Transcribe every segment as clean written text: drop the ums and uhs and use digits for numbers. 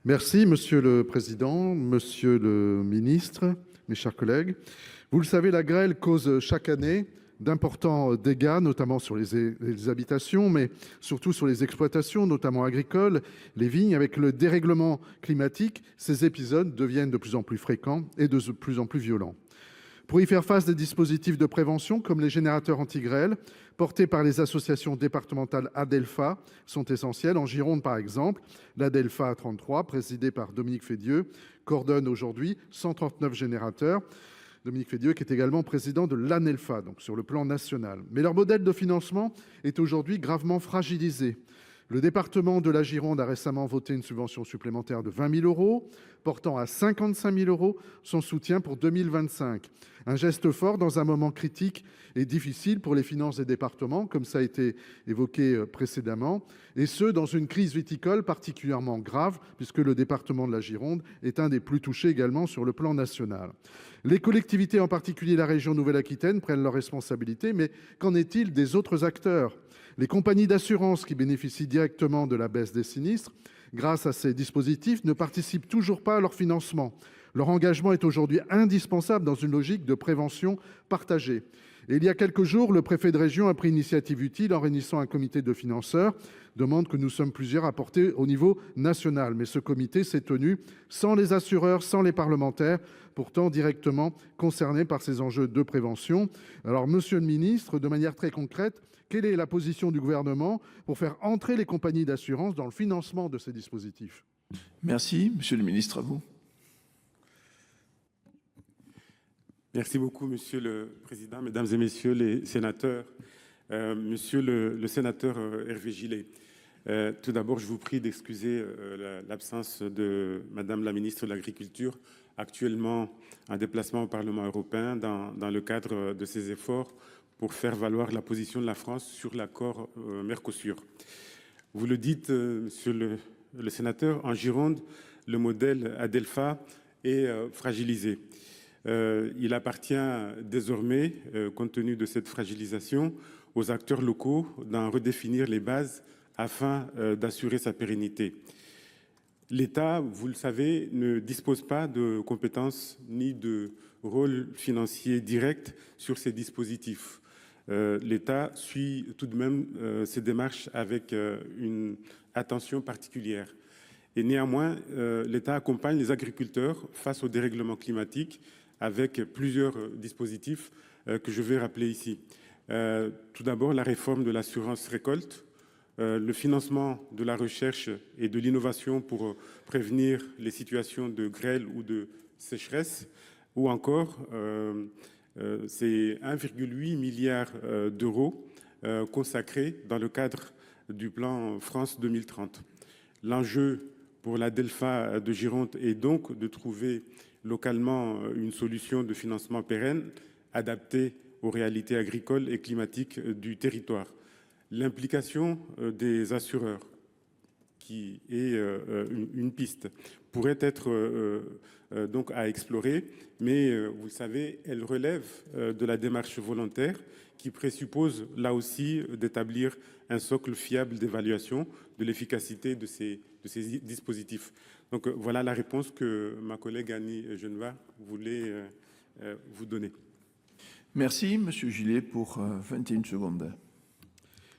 Merci, Monsieur le Président, Monsieur le Ministre, mes chers collègues. Vous le savez, la grêle cause chaque année d'importants dégâts, notamment sur les habitations, mais surtout sur les exploitations, notamment agricoles, les vignes. Avec le dérèglement climatique, ces épisodes deviennent de plus en plus fréquents et de plus en plus violents. Pour y faire face, des dispositifs de prévention comme les générateurs anti-grêle portés par les associations départementales ADELPHA sont essentiels. En Gironde, par exemple, l'ADELPHA 33, présidée par Dominique Fédieux, coordonne aujourd'hui 139 générateurs. Dominique Fédieux, qui est également président de l'ANELPHA, donc sur le plan national. Mais leur modèle de financement est aujourd'hui gravement fragilisé. Le département de la Gironde a récemment voté une subvention supplémentaire de 20 000 euros, portant à 55 000 euros son soutien pour 2025. Un geste fort dans un moment critique et difficile pour les finances des départements, comme ça a été évoqué précédemment, et ce, dans une crise viticole particulièrement grave, puisque le département de la Gironde est un des plus touchés également sur le plan national. Les collectivités, en particulier la région Nouvelle-Aquitaine, prennent leurs responsabilités, mais qu'en est-il des autres acteurs ? Les compagnies d'assurance qui bénéficient directement de la baisse des sinistres, grâce à ces dispositifs, ne participent toujours pas à leur financement. Leur engagement est aujourd'hui indispensable dans une logique de prévention partagée. Et il y a quelques jours, le préfet de région a pris une initiative utile en réunissant un comité de financeurs, demande que nous sommes plusieurs à porter au niveau national. Mais ce comité s'est tenu sans les assureurs, sans les parlementaires, pourtant directement concernés par ces enjeux de prévention. Alors, monsieur le ministre, de manière très concrète, quelle est la position du gouvernement pour faire entrer les compagnies d'assurance dans le financement de ces dispositifs ? Merci. Monsieur le ministre, à vous. Merci beaucoup, Monsieur le Président, Mesdames et Messieurs les sénateurs. Monsieur le sénateur Hervé Gillé, tout d'abord, je vous prie d'excuser l'absence de Madame la ministre de l'Agriculture, actuellement en déplacement au Parlement européen dans le cadre de ses efforts pour faire valoir la position de la France sur l'accord Mercosur. Vous le dites, Monsieur le sénateur, en Gironde, le modèle ADELPHA est fragilisé. Il appartient désormais, compte tenu de cette fragilisation, aux acteurs locaux d'en redéfinir les bases afin d'assurer sa pérennité. L'État, vous le savez, ne dispose pas de compétences ni de rôle financier direct sur ces dispositifs. L'État suit tout de même ces démarches avec une attention particulière. Et néanmoins, l'État accompagne les agriculteurs face au dérèglement climatique avec plusieurs dispositifs que je vais rappeler ici. Tout d'abord, la réforme de l'assurance récolte, le financement de la recherche et de l'innovation pour prévenir les situations de grêle ou de sécheresse, ou encore ces 1,8 milliard d'euros consacrés dans le cadre du plan France 2030. L'enjeu pour la DELPHA de Gironde est donc de trouver localement une solution de financement pérenne adaptée aux réalités agricoles et climatiques du territoire. L'implication des assureurs, qui est une piste, pourrait être donc à explorer, mais vous le savez, elle relève de la démarche volontaire qui présuppose là aussi d'établir un socle fiable d'évaluation de l'efficacité de ces dispositifs. Donc voilà la réponse que ma collègue Annie Genevard voulait vous donner. Merci, Monsieur Gillet, pour 21 secondes.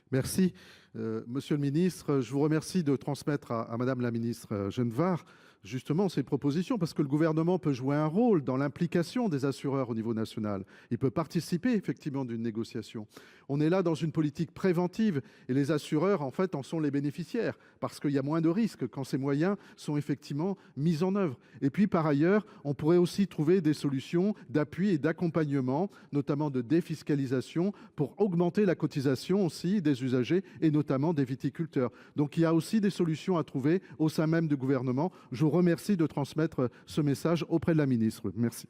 Merci. Monsieur le ministre, je vous remercie de transmettre à Madame la ministre Genevard justement ces propositions, parce que le gouvernement peut jouer un rôle dans l'implication des assureurs au niveau national. Il peut participer effectivement d'une négociation. On est là dans une politique préventive et les assureurs, en fait, en sont les bénéficiaires, parce qu'il y a moins de risques quand ces moyens sont effectivement mis en œuvre. Et puis, par ailleurs, on pourrait aussi trouver des solutions d'appui et d'accompagnement, notamment de défiscalisation, pour augmenter la cotisation aussi des usagers et notamment des viticulteurs. Donc, il y a aussi des solutions à trouver au sein même du gouvernement. Je vous remercie de transmettre ce message auprès de la ministre. Merci.